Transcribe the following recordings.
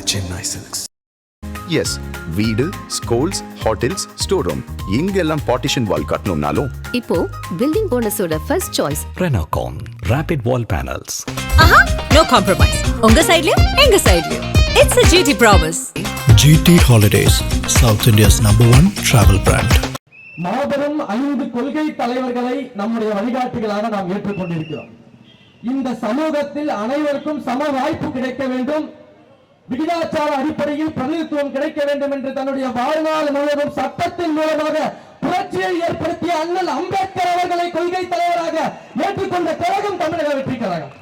Chennai Silks. Yes, வீடு, schools, hotels, store room இங்கெல்லாம் partition wall கட்டணும்னாலும் இப்போ பில்டிங் ஓனர்ஸோட first choice Renocon Rapid Wall Panels. ஆஹா, no compromise. உங்க சைடுலயும் எங்க சைடுலயும். It's a GT promise. GT Holidays, South India's #1 travel brand. மாபெரும் 5 கொள்கை தலைவர்களை நம்முடைய வழிகாட்டிகளாக நாம் ஏற்றுக்கொண்டிருக்கிறோம். இந்த சமூகத்தில் அனைவருக்கும் சம வாய்ப்பு கிடைக்க வேண்டும், விகிதாச்சார அடிப்படையில் பிரதிநிதித்துவம் கிடைக்க வேண்டும் என்று தன்னுடைய வாழ்நாள் முழுவதும் சட்டத்தின் மூலமாக புரட்சியை ஏற்படுத்திய அண்ணல் அம்பேத்கர் அவர்களை கொள்கை தலைவராக ஏற்றுக்கொண்ட கழகம் தமிழக வெற்றி கழகம்.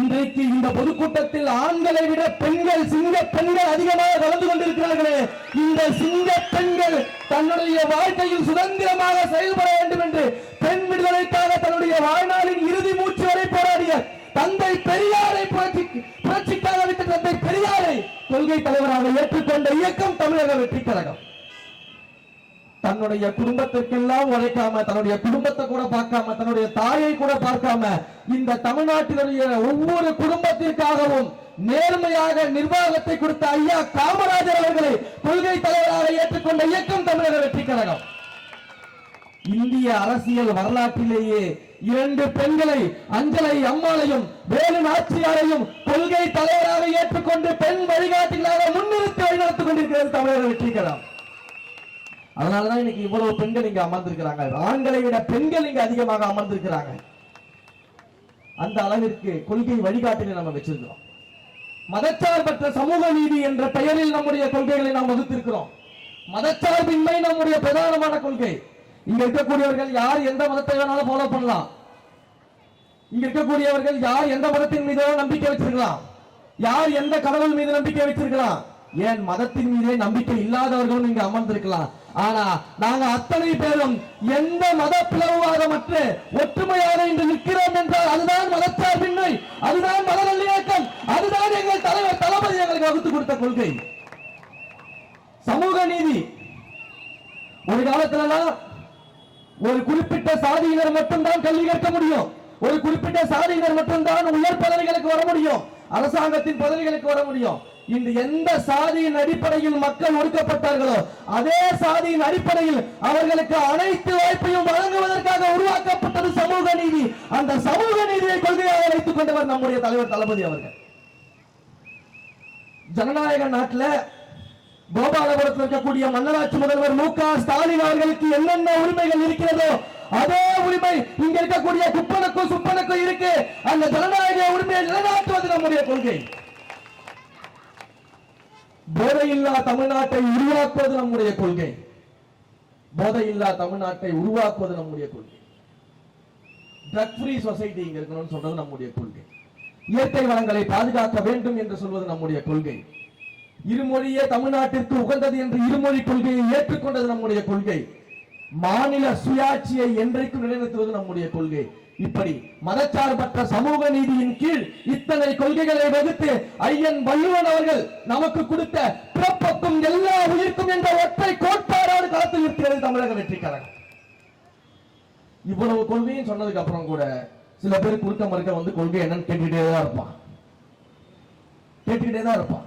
இன்றைக்கு இந்த பொதுக்கூட்டத்தில் ஆண்களை விட பெண்கள், சிங்க பெண்கள் அதிகமாக கலந்து கொண்டிருக்கிறார்களே, இந்த சிங்க பெண்கள் தன்னுடைய வாழ்க்கையில் சுதந்திரமாக செயல்பட வேண்டும் என்று பெண் விடுதலைக்காக தன்னுடைய வாழ்நாளின் இறுதி மூச்சு வரை போராடிய தந்தை பெரியாரை புரட்சிக்காக விட்ட தந்தை பெரியாரை கொள்கை தலைவராக ஏற்றுக்கொண்ட இயக்கம் தமிழக வெற்றி கழகம். தன்னுடைய குடும்பத்திற்கெல்லாம் உழைக்காம, தன்னுடைய குடும்பத்தை கூட பார்க்காம, தன்னுடைய தாயை கூட பார்க்காம இந்த தமிழ்நாட்டினுடைய ஒவ்வொரு குடும்பத்திற்காகவும் நேர்மையாக நிர்வாகத்தை கொடுத்த ஐயா காமராஜர் அவர்களை கொள்கை தலைவராக ஏற்றுக்கொண்ட இயக்கம் தமிழக வெற்றி கழகம். இந்திய அரசியல் வரலாற்றிலேயே 2 பெண்களை, அஞ்சலை அம்மாளையும் வேலு நாச்சியாரையும் கொள்கை தலைவராக ஏற்றுக்கொண்டு பெண் வழிகாட்டிகளாக முன்னிறுத்தி வழிநடத்திக் கொண்டிருக்கிறது தமிழக வெற்றி கழகம். அதனாலதான் இன்னைக்கு இவ்வளவு பெண்கள் இங்க அமர்ந்திருக்கிறாங்க. ஆண்களை விட பெண்கள் இங்க அதிகமாக அமர்ந்திருக்கிறாங்க. அந்த அளவிற்கு கொள்கை வழிகாட்டினை நம்ம வச்சிருக்கிறோம். மதச்சார்பற்ற சமூக நீதி என்ற பெயரில் நம்முடைய கொள்கைகளை நாம் வகுத்திருக்கிறோம். மதச்சார்பின்மை நம்முடைய பிரதானமான கொள்கை. இங்க இருக்கக்கூடியவர்கள் யார் எந்த மதத்தை வேணாலும் ஃபாலோ பண்ணலாம். இங்க இருக்கக்கூடியவர்கள் யார் எந்த மதத்தின் மீது நம்பிக்கை வச்சிருக்கலாம், யார் எந்த கடவுள் மீது நம்பிக்கை வச்சிருக்கலாம், ஏன் மதத்தின் மீதே நம்பிக்கை இல்லாதவர்களும் இங்க அமர்ந்திருக்கலாம். ஆனா நாங்க அத்தனை பேரும் எந்த மத பிளவுவாதமற்ற ஒற்றுமையாக இன்று நிற்கிறோம் என்றால் அதுதான் மதச்சார்பின்மை, அதுதான் மத நல்லிணக்கம், அதுதான் எங்கள் தலைவர் தளபதி எங்களுக்கு வகுத்து கொடுத்த கொள்கை. சமூக நீதி. ஒரு காலத்துல ஒரு குறிப்பிட்ட சாதியினர் மட்டும்தான் கல்வி கற்க முடியும், ஒரு குறிப்பிட்ட சாதியினர் மட்டும்தான் உயர் பதவிகளுக்கு வர முடியும், அரசாங்கத்தின் பதவிகளுக்கு வர முடியும். இன்று எந்த சாதியின் அடிப்படையில் மக்கள் ஒடுக்கப்பட்டார்களோ அதே சாதியின் அடிப்படையில் அவர்களுக்கு அனைத்து வாய்ப்பையும் வழங்குவதற்காக உருவாக்கப்பட்டது சமூக நீதி. அந்த சமூக நீதியை கொள்கையாக வைத்துக் கொண்டவர் நம்முடைய தலைவர் தளபதி அவர்கள். ஜனநாயக நாட்டில் கோபாலபுரத்தில் இருக்கக்கூடிய மன்னராட்சி முதல்வர் மு.க. ஸ்டாலின் அவர்களுக்கு என்னென்ன உரிமைகள் இருக்கிறதோ அதே உரிமை இங்க இருக்கக்கூடிய குப்பனுக்கும் சுப்பனுக்கும் இருக்கு. அந்த ஜனநாயக உரிமையை நிலைநாட்டுவது நம்முடைய கொள்கை. போதையில்லா தமிழ்நாட்டை உருவாக்குவது நம்முடைய கொள்கை. போதையில்லா தமிழ்நாட்டை உருவாக்குவது நம்முடைய கொள்கை. ட்ரக் ஃப்ரீ சொசைட்டி இங்க இருக்கணும்னு சொல்றது நம்முடைய கொள்கை. இயற்கை வளங்களை பாதுகாக்க வேண்டும் என்று சொல்வது நம்முடைய கொள்கை. இருமொழியே தமிழ்நாட்டிற்கு உகந்தது என்று இருமொழி கொள்கையை ஏற்றுக்கொண்டது நம்முடைய கொள்கை. மாநில சுயாட்சியை என்றைக்கும் நிலைநிறுத்துவது நம்முடைய கொள்கை. இப்படி மதச்சார்பற்ற சமூக நீதியின் கீழ் இத்தனை கொள்கைகளை வகுத்து ஐயன் வள்ளுவன் அவர்கள் நமக்கு கொடுத்த பிறப்புக்கும் எல்லா உயிர்க்கும் என்ற ஒற்றை கோட்பாடோடு களத்தில் இருக்கிறது தமிழக வெற்றி கழகம். இவ்வளவு கொள்கையும் சொன்னதுக்கு அப்புறம் கூட சில பேர் குறுக்க மறுக்க வந்து கொள்கை என்னன்னு கேட்டுக்கிட்டே தான் இருப்பான்.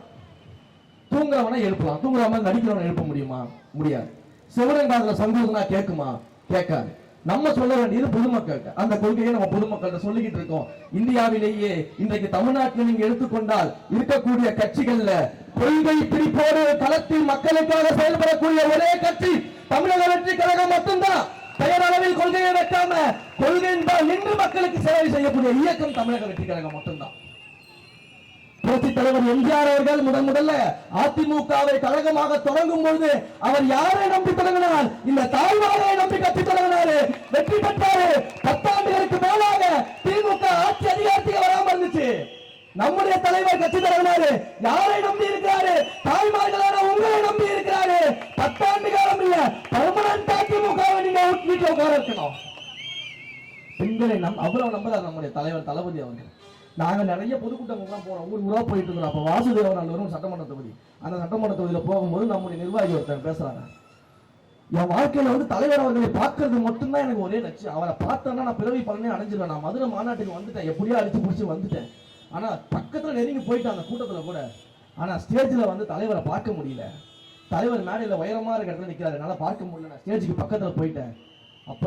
தூங்குறவனை எழுப்பலாம், தூங்குறவன நடிக்கிறவனை எழுப்ப முடியுமா? முடியாது. சிவரங்காதுல சங்கூதுனா கேட்குமா? கேட்காது. நம்ம சொல்ல வேண்டியது பொதுமக்கள். அந்த கொள்கையை நம்ம பொதுமக்கள் சொல்லிக்கிட்டு இருக்கோம். இந்தியாவிலேயே இன்றைக்கு தமிழ்நாட்டில் நீங்க எடுத்துக்கொண்டால் இருக்கக்கூடிய கட்சிகள்ல கொள்கை பிடிப்போடு களத்தில் மக்களுக்காக செயல்படக்கூடிய ஒரே கட்சி தமிழக வெற்றி கழகம் மட்டும்தான். பெயர் அளவில் கொள்கையை வைக்காம கொள்கை நின்று மக்களுக்கு சேவை செய்யக்கூடிய இயக்கம் தமிழக வெற்றி கழகம் மட்டும்தான். புரட்சி தலைவர் எம்ஜிஆர் அவர்கள் முதல்ல அதிமுகவை கழகமாக தொடங்கும் பொழுது அவர் யாரை நம்பி தொடங்கினார்? இந்த தாய்மாரை நம்பி கட்சி தொடங்கினாரு, வெற்றி பெற்றாரு. 10 ஆண்டுகளுக்கு மேலாக திமுக ஆட்சி அதிகாரத்துக்கு வராம இருந்துச்சு. நம்முடைய தலைவர் கட்சி தொடங்கினாரு, யாரை நம்பி இருக்கிறாரு? தாய்மார்களான உங்களை நம்பி இருக்கிறாரு. 10 ஆண்டு காலம் இல்ல, பெர்மனன்ட் அதிமுகவை நீங்க வீட்டில் உட்கார இருக்கணும். பெண்களை அவ்வளவு நம்புறாரு நம்முடைய தலைவர் தளபதி அவர்கள். நாங்க நிறைய பொதுக்கூட்டங்கள்லாம் போறோம், ஊரா போயிட்டு இருக்கிறோம். அப்ப வாசுதேவன் நல்லவரும் சட்டமன்ற தொகுதி, அந்த சட்டமன்ற தொகுதியில போகும்போது நம்முடைய நிர்வாகி ஒருத்தர் பேசுறாங்க, என் வாழ்க்கையில தலைவர் அவர்களை பார்க்கறது மட்டும்தான் எனக்கு ஒரே லட்சியம். அவரை பார்த்தேன்னா நான் பிறவி பலனே அடைஞ்சிருவேன். நான் மதுரை மாநாட்டுக்கு வந்துட்டேன், எப்படியோ அடிச்சு பிடிச்சி வந்துட்டேன். ஆனா பக்கத்துல நெருங்கி போயிட்டு அந்த கூட்டத்துல கூட, ஆனா ஸ்டேஜ்ல வந்து தலைவரை பார்க்க முடியல. தலைவர் மேடையில உயரமா இருக்க இடத்துல நிக்கிறாரு, என்னால பார்க்க முடியல. நான் ஸ்டேஜுக்கு பக்கத்துல போயிட்டேன். அப்ப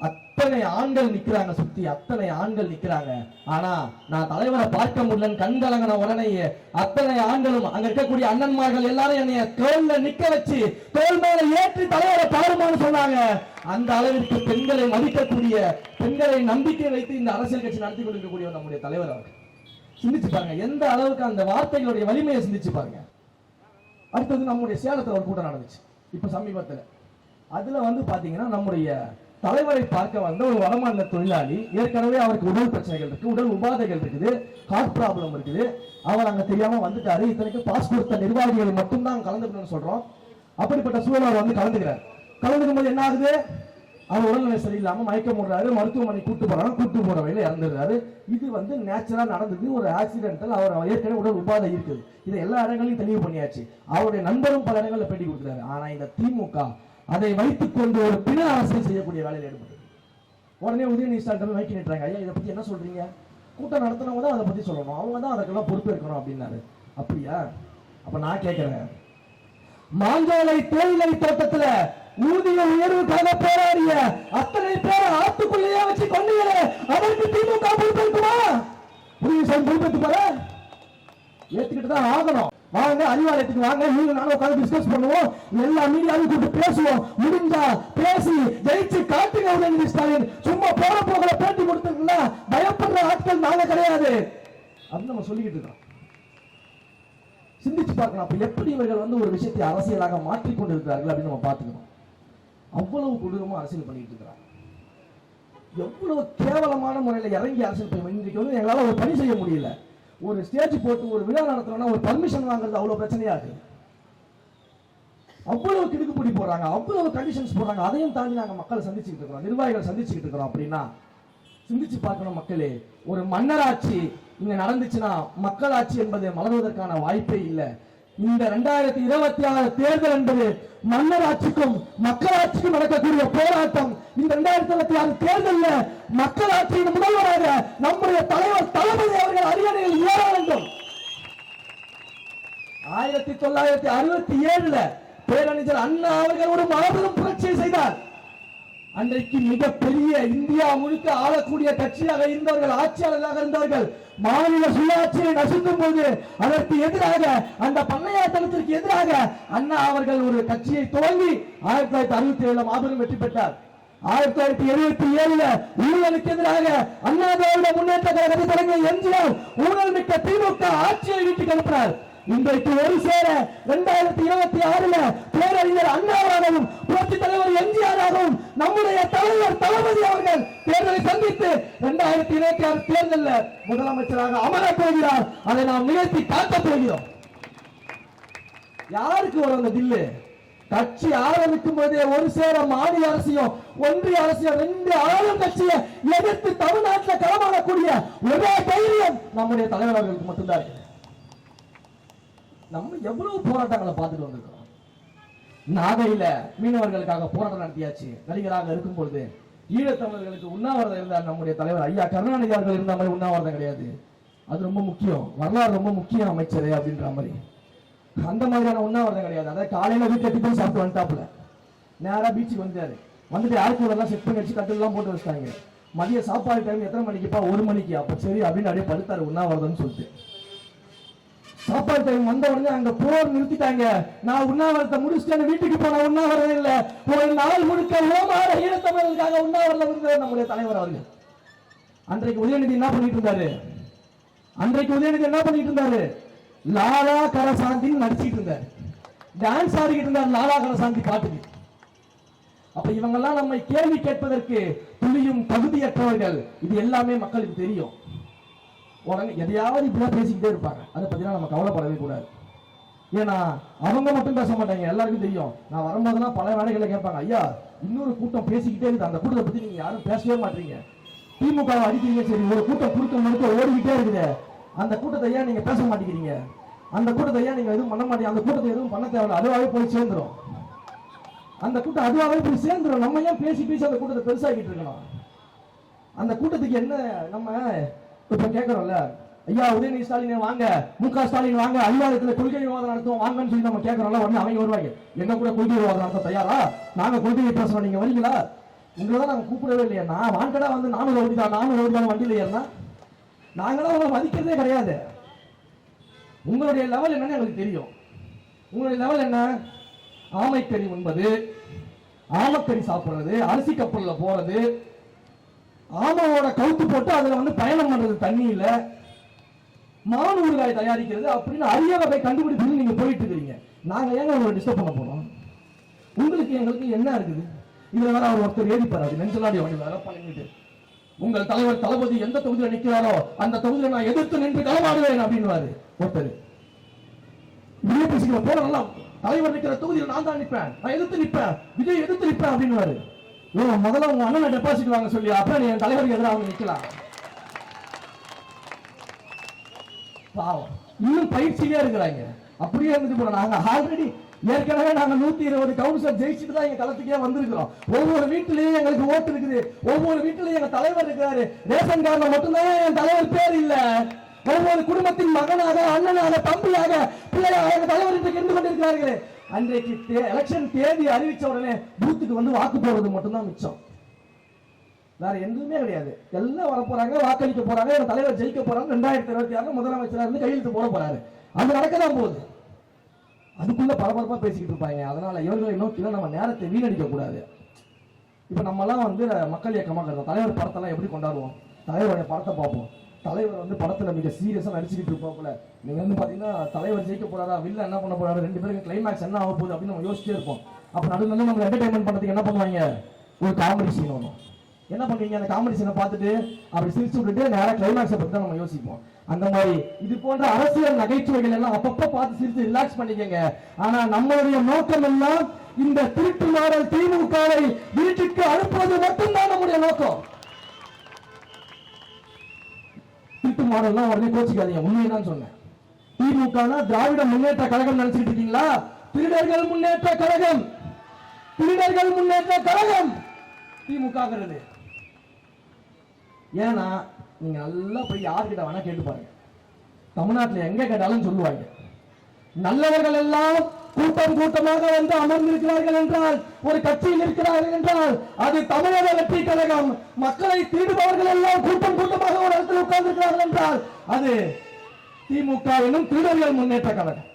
அத்தனை ஆண்கள் நிக்கிறாங்க, சுத்தி அத்தனை ஆண்கள் நிக்கிறாங்க. ஆனா நான் தலைவரை பார்க்க முடியலன்னு கண்கலங்கின உடனே அத்தனை ஆண்களும் அங்க இருக்கக்கூடிய அண்ணன்மார்கள் எல்லாரும் என்னைய தோல்ல நிக்க வச்சு தோல் மேல ஏற்றி தலைவரை பாருமான்னு சொன்னாங்க. அந்த அளவிற்கு பெண்களை மதிக்கக்கூடிய, பெண்களை நம்பிக்கை வைத்து இந்த அரசியல் கட்சி நடத்தி கொண்டிருக்கக்கூடிய நம்முடைய தலைவர் அவர். சிந்திச்சு பாருங்க எந்த அளவுக்கு அந்த வார்த்தைகளுடைய வலிமையை சிந்திச்சு பாருங்க. அடுத்தது நம்முடைய சேலத்துல ஒரு கூட்டம் நடந்துச்சு இப்ப சமீபத்துல. அதுல வந்து பாத்தீங்கன்னா நம்முடைய தலைவரை பார்க்க வந்த ஒரு வடமாநில தொழிலாளி, ஏற்கனவே அவருக்கு உடல் பிரச்சனைகள் இருக்கு, உடல் உபாதைகள் இருக்குது, ஹார்ட் ப்ராப்ளம் இருக்குது. அவர் அங்க தெரியாம வந்துட்டாரு. இத்தனைக்கு பாஸ் கொடுத்த நிர்வாகிகள் மட்டும்தான் கலந்துக்கணும்னு சொல்றோம். அப்படிப்பட்ட சூழல் வந்து கலந்துக்கிறார். கலந்துக்கும் போது என்ன ஆகுது, அவர் உடல்நிலை சரியில்லாம மயக்கம் போடுறாரு, மருத்துவமனை கூட்டு போறாங்க, கூட்டு போற வழியில இறந்துடுறாரு. இது வந்து நேச்சுரலா நடந்தது, ஒரு ஆக்சிடென்டல். அவர் ஏற்கனவே உடல் உபாதை இருக்குது. இதை எல்லா இடங்களையும் தெளிவு பண்ணியாச்சு. அவருடைய நண்பரும் பல இடங்களில் பேட்டி கொடுக்கிறாரு. ஆனா இந்த திமுக அதை வைத்துக் கொண்டு ஒரு பிண அரசியல் செய்யக்கூடிய வேலையில் ஈடுபட்டு உடனே உதயநிதி ஸ்டாலின் வைக்க நிட்டுறாங்க. ஐயா இதை பத்தி என்ன சொல்றீங்க, கூட்டம் நடத்தினவங்க தான் அதை பத்தி சொல்லணும், அவங்க தான் அதுக்கெல்லாம் பொறுப்பேற்கணும் அப்படின்னாரு. அப்படியா? அப்ப நான் கேட்கிறேன், மாஞ்சோலை தேயிலை தோட்டத்துல ஊதிய உயர்வுக்காக போராடிய அத்தனை பேரை ஆத்துக்குள்ளேயே வச்சு கொண்டீங்களே, அதற்கு திமுக பொறுப்பேற்குமா? பொறுப்பேற்று போற ஏத்துக்கிட்டு தான் ஆகணும். வாங்க அறிவாலயத்துக்கு வாங்க, நீங்க நானும் உட்கார்ந்து டிஸ்கஸ் பண்ணுவோம், எல்லா மீடியாவும் கூப்பிட்டு பேசுவோம். முடிஞ்சா பேசி ஜெயிச்சு காட்டுங்க உதயநிதி ஸ்டாலின். சும்மா போற போகல பேட்டி கொடுத்துருக்கா பயப்படுற ஆட்கள் நாங்க கிடையாது அப்படின்னு நம்ம சொல்லிக்கிட்டு இருக்கோம். சிந்திச்சு பார்க்கலாம். அப்ப எப்படி இவர்கள் வந்து ஒரு விஷயத்தை அரசியலாக மாற்றிக் கொண்டிருக்கிறார்கள் அப்படின்னு நம்ம பார்த்துக்கணும். அவ்வளவு கொடூரமா அரசியல் பண்ணிட்டு இருக்கிறாங்க. எவ்வளவு கேவலமான முறையில் இறங்கி அரசியல் பண்ணி இன்றைக்கு வந்து எங்களால ஒரு பணி செய்ய முடியல. ஒரு ஸ்டேஜ் போட்டு ஒரு விழா நடத்துறோம்னா ஒரு பர்மிஷன் வாங்குறது அவ்வளவு பிரச்சனையா இருக்கு. அவ்வளவு கிடுக்குப்பிடி போறாங்க, அவ்வளவு கண்டிஷன்ஸ் போறாங்க. அதையும் தாண்டி நாங்க மக்களை சந்திச்சுக்கிட்டு இருக்கிறோம், நிர்வாகிகள் சந்திச்சுக்கிட்டு இருக்கிறோம். அப்படின்னா சிந்திச்சு பார்க்கணும் மக்களே. ஒரு மன்னராட்சி இங்க நடந்துச்சுன்னா மக்களாட்சி என்பது மலர்வதற்கான வாய்ப்பே இல்லை. இந்த 2026 தேர்தல் என்பது மன்னராட்சிக்கும் மக்களாட்சிக்கும் நடக்கக்கூடிய போராட்டம். இந்த 2026 தேர்தலில் மக்களாட்சியின் முதல்வராக நம்முடைய தலைவர் தளபதி அவர்கள் அரியணையில் ஏற வேண்டும். 1967 பேரறிஞர் அண்ணா அவர்கள் ஒரு மாபெரும் புரட்சியை செய்தார். அன்றைக்கு மிகப்பெரிய இந்தியா முழுக்க ஆளக்கூடிய கட்சியாக இருந்தவர்கள், ஆட்சியாளர்களாக இருந்தவர்கள், மாநில சுயாட்சியை நசுக்கும் போது அதற்கு எதிராக, அந்த பண்ணையாட்டத்திற்கு எதிராக அண்ணா அவர்கள் ஒரு கட்சியை துவங்கி 1967 மாபெரும் வெற்றி பெற்றார். 1977 ஊழலுக்கு எதிராக அண்ணா திராவிட முன்னேற்ற கழகத்தை தொடங்கிய எம்ஜிஆர் ஊழல் மிக்க திமுக ஆட்சியை வீட்டுக்கு அனுப்பினார். இன்றைக்கு ஒரு சேர 2026 பேரறிஞர் அண்ணாவாகவும் புரட்சி தலைவர் எம்ஜிஆராகவும் நம்முடைய தலைவர் தளபதி அவர்கள் தேர்தலை சந்தித்து 2026 தேர்தலில் முதலமைச்சராக அமரப் போகிறார். அதை நாம் நிகழ்த்தி காட்டப் போகிறோம். யாருக்கு வரும் அந்த தில்லு? கட்சி ஆரம்பிக்கும் போதே ஒரு சேர மாநில அரசியும் ஒன்றிய அரசியும் 2 ஆளும் கட்சியை எதிர்த்து தமிழ்நாட்டில் களமாடக்கூடிய ஒரே தைரியம் நம்முடைய தலைவர் அவர்களுக்கு மட்டும்தான் இருக்கு. நம்ம எவ்வளவு போராட்டங்களை பார்த்துட்டு வந்திருக்கிறோம். நாகையில மீனவர்களுக்காக போராட்டம் நடத்தியாச்சு. நடிகராக இருக்கும் பொழுது ஈழத்தமிழர்களுக்கு உண்ணாவிரதம் இருந்தார் நம்முடைய தலைவர் ஐயா கருணாநிதி அவர்கள் இருந்த மாதிரி உண்ணாவிரதம் கிடையாது. அது ரொம்ப முக்கியம், வரலாறு ரொம்ப முக்கியம் அமைச்சரே அப்படின்ற மாதிரி. அந்த மாதிரியான உண்ணாவிரதம் கிடையாது. அதாவது காலையில வீட்டுல டிஃபன் சாப்பிட்டு வந்துட்டாப்புல நேரா பீச்சுக்கு வந்தாரு. வந்துட்டு ஆல்கோல் செட் பண்ணி வச்சு கட்டில் எல்லாம் போட்டு வச்சிட்டாங்க. மதிய சாப்பாடு டைம் எத்தனை மணிக்குப்பா? 1 மணிக்கு. அப்ப சரி அப்படின்னு அப்படியே படுத்தாரு உண்ணாவிரதம்னு சொல்லிட்டு. சாப்பாடு டைம் வந்த உடனே அங்க போர் நிறுத்திட்டாங்க. நான் உண்ணாவிரதத்தை முடிச்சுட்டு வீட்டுக்கு போன உண்ணாவிரதம் இல்ல, ஒரு நாள் முழுக்க ஓமாற ஈழத்தமிழர்களுக்காக உண்ணாவிரதம் இருந்தார் நம்முடைய தலைவர் அவர்கள். அன்றைக்கு உதயநிதி என்ன பண்ணிட்டு இருந்தாரு? லாலா கரசாந்தி நடிச்சிட்டு இருந்தார், டான்ஸ் ஆடிக்கிட்டு இருந்தார் லாலா கரசாந்தி பாட்டுக்கு. அப்ப இவங்க எல்லாம் நம்மை கேள்வி கேட்பதற்கு துளியும் தகுதியற்றவர்கள். இது எல்லாமே மக்களுக்கு தெரியும். உடனே எதையாவது இப்படிதான் பேசிக்கிட்டே இருப்பாங்க. அதை பத்தினா நம்ம கவலைப்படவே கூடாது. ஏன்னா அவங்க மட்டும் பேச மாட்டாங்க, எல்லாருக்கும் தெரியும். நான் வரும்போதுலாம் பல வேலைகளை கேட்பாங்க, ஐயா இன்னொரு கூட்டம் பேசிக்கிட்டே இருக்கு, அந்த கூட்டத்தை பத்தி நீங்க யாரும் பேசவே மாட்டீங்க, திமுக அடிக்கிறீங்க, சரி ஒரு கூட்டம் முழுக்க ஓடிக்கிட்டே இருக்குது, அந்த கூட்டத்தை ஏன் நீங்க பேச மாட்டேங்கிறீங்க, அந்த கூட்டத்தை ஏன் நீங்க எதுவும் பண்ண மாட்டீங்க, அந்த கூட்டத்தை எதுவும் பண்ண தேவையில்லை, அதுவாகவே போய் சேர்ந்துரும், அந்த கூட்டம் அதுவாகவே போய் சேர்ந்துரும். நம்ம ஏன் பேசி அந்த கூட்டத்தை பெருசாக்கிட்டு இருக்கணும்? அந்த கூட்டத்துக்கு என்ன நம்ம இப்ப கேட்கறோம்ல, ஐயா உதயநிதி ஸ்டாலின் வாங்க, முக ஸ்டாலின் வாங்க, அலுவலகத்துல கொள்கை விவாதம் நடத்துவோம் வாங்கன்னு சொல்லி நம்ம கேட்கறோம்ல, உடனே அவங்க வருவாங்க. எங்க கூட கொள்கை விவாதம் நடத்த தயாரா? நாங்க கொள்கையை பேசுறோம், நீங்க வரீங்களா? உங்களை தான் நாங்க கூப்பிடவே இல்லையா? நான் வாங்கடா வந்து 400 ரவுடி வண்டியில ஏறினா நாங்களாம் உங்களை மதிக்கிறதே கிடையாது. உங்களுடைய லெவல் என்னன்னு எங்களுக்கு தெரியும். உங்களுடைய லெவல் என்ன? ஆமைக்கறி உண்பது, ஆமக்கறி சாப்பிடுறது, அரிசி கப்பல்ல போறது, ஆமாவோட கவுத்து போட்டு அதுல வந்து பயணம் பண்றது தண்ணியில, மான் ஊறுகாய் தயாரிக்கிறது அப்படின்னு அரிய வகை கண்டுபிடிப்பு நீங்க போயிட்டு இருக்கீங்க. நாங்க ஏங்க உங்களை டிஸ்டர்ப் பண்ண போறோம்? உங்களுக்கு எங்களுக்கு என்ன இருக்குது? இதுல வேற அவர் ஒருத்தர் ஏறிப்பாரு, அது நெஞ்சலாடி வேற பண்ணிட்டு உங்கள் தலைவர் தளபதி எந்த தொகுதியில நிற்கிறாரோ அந்த தொகுதியில நான் எதிர்த்து நின்று களமாடுவேன் அப்படின்னு ஒருத்தர். இப்படியே பேசிக்கிற போற நல்லா தலைவர் நிற்கிற தொகுதியில் நான் தான் நிற்பேன், நான் எதிர்த்து நிற்பேன், விஜய் எதிர்த்து நிற்பேன் அப்படின்னு முதல்ல உங்க அண்ணனை டெபாசிட் வாங்க சொல்லி அப்புறம் நீ என் தலைவருக்கு எதிராக அவங்க நிக்கலாம். பாவம், இன்னும் பயிற்சியிலே இருக்கிறாங்க. அப்படியே இருந்துட்டு போறோம். நாங்க ஆல்ரெடி ஏற்கனவே நாங்க 120 கவுன்சிலர் ஜெயிச்சுட்டு தான் எங்க களத்துக்கே வந்திருக்கிறோம். ஒவ்வொரு வீட்டிலேயும் எங்களுக்கு ஓட்டு இருக்குது, ஒவ்வொரு வீட்டிலேயும் எங்க தலைவர் இருக்கிறாரு. ரேஷன் கார்டுல மட்டும்தான் என் தலைவர் பேர் இல்ல. ஒவ்வொரு குடும்பத்தின் மகனாக, அண்ணனாக, தம்பியாக, பிள்ளையாக எங்க தலைவர் இருந்து கொண்டிருக்கிறார்கள். அன்றைக்கு எலெக்ஷன் தேதி அறிவிச்ச உடனே பூத்துக்கு வந்து வாக்கு போடுறது மட்டும்தான் மிச்சம், வேற எதுவுமே கிடையாது. எல்லாம் வர போறாங்க, வாக்களிக்க போறாங்க, எங்க தலைவர் ஜெயிக்க போறாங்க. 2026 முதலமைச்சரா இருந்து கையெழுத்து போட போறாரு. அது நடக்கதான் போகுது. அதுக்குள்ள பரபரப்பா பேசிக்கிட்டு இருப்பாங்க. அதனால இவர்களை நோக்கி நம்ம நேரத்தை வீணடிக்க கூடாது. இப்ப நம்ம எல்லாம் வந்து மக்கள் இயக்கமாக இருக்கோம். தலைவர் படத்தெல்லாம் எப்படி கொண்டாடுவோம்? தலைவருடைய படத்தை பார்ப்போம். தலைவர் வந்து படத்துல மிக சீரியஸா நடிச்சுக்கிட்டு இருப்போம்ல. நீங்க வந்து பாத்தீங்கன்னா தலைவர் ஜெயிக்க போறாரா, வில்ல என்ன பண்ண போறாரு, ரெண்டு பேருக்கு கிளைமேக்ஸ் என்ன ஆக போகுது அப்படின்னு நம்ம யோசிச்சே இருப்போம். அப்ப நடுவில் நம்ம என்டர்டைன்மெண்ட் பண்றதுக்கு என்ன பண்ணுவாங்க? ஒரு காமெடி சீன் வரும். என்ன பண்ணுவீங்க? அந்த காமெடி சீனை பார்த்துட்டு அப்படி சிரிச்சு விட்டுட்டு நேரம் கிளைமேக்ஸை பத்தி தான் நம்ம யோசிப்போம். அந்த மாதிரி இது போன்ற அரசியல் நகைச்சுவைகள் எல்லாம் அப்பப்ப பார்த்து சிரிச்சு ரிலாக்ஸ் பண்ணிக்கங்க. ஆனா நம்மளுடைய நோக்கம் எல்லாம் இந்த திருட்டு மாடல் திமுகவை வீட்டுக்கு அனுப்புவது மட்டும்தான் நம்முடைய நோக்கம். திருட்டு மாடல் உடனே கோச்சிக்காதீங்க, உண்மைதான் சொன்னேன். திமுக திராவிட முன்னேற்ற கழகம் நினைச்சிட்டு இருக்கீங்களா? திருடர்கள் முன்னேற்ற கழகம், திருடர்கள் முன்னேற்ற கழகம் திமுக. ஏன்னா நீங்க நல்லா போய் யார்கிட்ட வேணா கேட்டு பாருங்க, தமிழ்நாட்டில் எங்க கேட்டாலும் சொல்லுவாங்க, நல்லவர்கள் எல்லாம் கூட்டம் கூட்டமாக வந்து அமர்ந்திருக்கிறார்கள் என்றால், ஒரு கட்சியில் இருக்கிறார்கள் என்றால் அது தமிழக வெற்றி கழகம். மக்களை திருடுபவர்கள் எல்லாம் கூட்டம் கூட்டமாக ஒரு இடத்தில் உட்கார்ந்திருக்கிறார்கள் என்றால் அது திமுக என்னும் திருடர்கள் முன்னேற்ற கழகம்.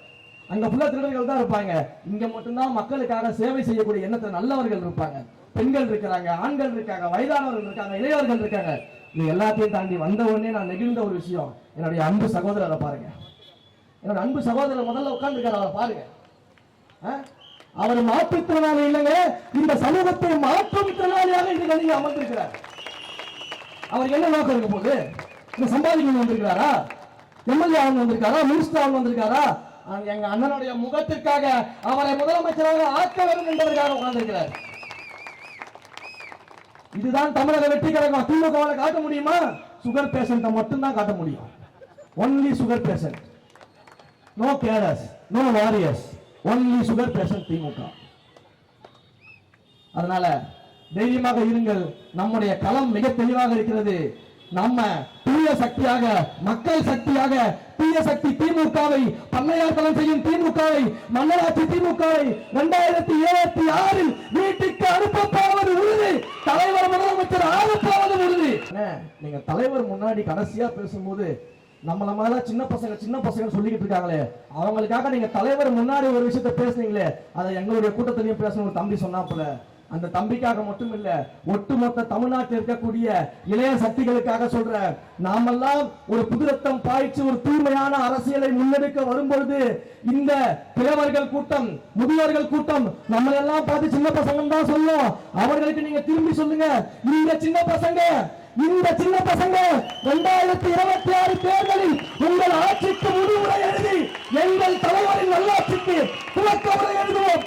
அங்க ஃபுல்லா திருடர்கள் தான் இருப்பாங்க. இங்க மட்டும்தான் மக்களுக்காக சேவை செய்யக்கூடிய எண்ணத்தில் நல்லவர்கள் இருப்பாங்க. பெண்கள் இருக்கிறாங்க, ஆண்கள் இருக்காங்க, வயதானவர்கள் இருக்காங்க, இளையவர்கள் இருக்காங்க. இது எல்லாத்தையும் தாண்டி வந்த உடனே நான் நெகிழ்ந்த ஒரு விஷயம், என்னுடைய அன்பு சகோதரரை பாருங்க. என்னோட அன்பு சகோதரர் முதல்ல உட்கார்ந்துருக்காரு, அவரை பாருங்க. அவர் மாற்றுத்திறனாளி இல்லைங்க, இந்த சமூகத்தை மாற்றும் திறனாளியாக இன்றைக்கு நீங்க அமர்ந்திருக்கிறார். அவர் என்ன நோக்கம் இருக்க போது? இந்த சம்பாதிக்கணும் வந்திருக்கிறாரா? எம்எல்ஏ ஆகணும் வந்திருக்காரா? மினிஸ்டர் ஆகணும் வந்திருக்காரா? எங்க அண்ணனுடைய முகத்திற்காக அவரை முதலமைச்சராக ஆக்க வேண்டும் என்பதற்காக உட்கார்ந்திருக்கிறார். இதுதான் தமிழக வெற்றி கழகம். திமுகவால காட்ட முடியுமா? சுகர் பேஷண்ட்டை மட்டும்தான் காட்ட முடியும். Only sugar patient, no cares, no warriors, only sugar patient DMK. அதனால தைரியமாக இருங்கள். நம்முடைய களம் மிக தெளிவாக இருக்கிறது. நம்ம தூய சக்தியாக, மக்கள் சக்தியாக, தூய சக்தி திமுகவை, பண்ணையார் களம் செய்யும் திமுகவை, மன்னராட்சி திமுகவை 2026 வீட்டுக்கு அனுப்பப்போவது உறுதி. தலைவர் முதலமைச்சர் ஆகப்போவது உறுதி. நீங்க தலைவர் முன்னாடி கடைசியா பேசும்போது நம்மள மாதிரி சின்ன பசங்க சொல்லிக்கிட்டு இருக்காங்களே, அவங்களுக்காக நீங்க தலைவர் முன்னாடி ஒரு விஷயத்த பேசுனீங்களே, அதை எங்களுடைய கூட்டத்திலையும் பேசணும். ஒரு தம்பி சொன்னாப்புல, அந்த தம்பிக்காக மட்டும் இல்ல, ஒட்டுமொத்த தமிழ்நாட்டில் இருக்கக்கூடிய இளைய சக்திகளுக்காக சொல்ற, நாமெல்லாம் ஒரு புதுரத்தம் பாய்ச்சி ஒரு தூய்மையான அரசியலை முன்னெடுக்க வரும்பொழுது இந்த கிழவர்கள் கூட்டம், முதியோர்கள் கூட்டம் நம்மளெல்லாம் பார்த்து சின்ன பசங்க தான் சொல்லும். அவர்களுக்கு நீங்க திரும்பி சொல்லுங்க, இந்த சின்ன பசங்க 2026 தேர்தலில் உங்கள் ஆட்சிக்கு முடிவுரை எழுதி எங்கள் தலைவரின் நல்லாட்சிக்கு துவக்க உரை எழுதுவோம்.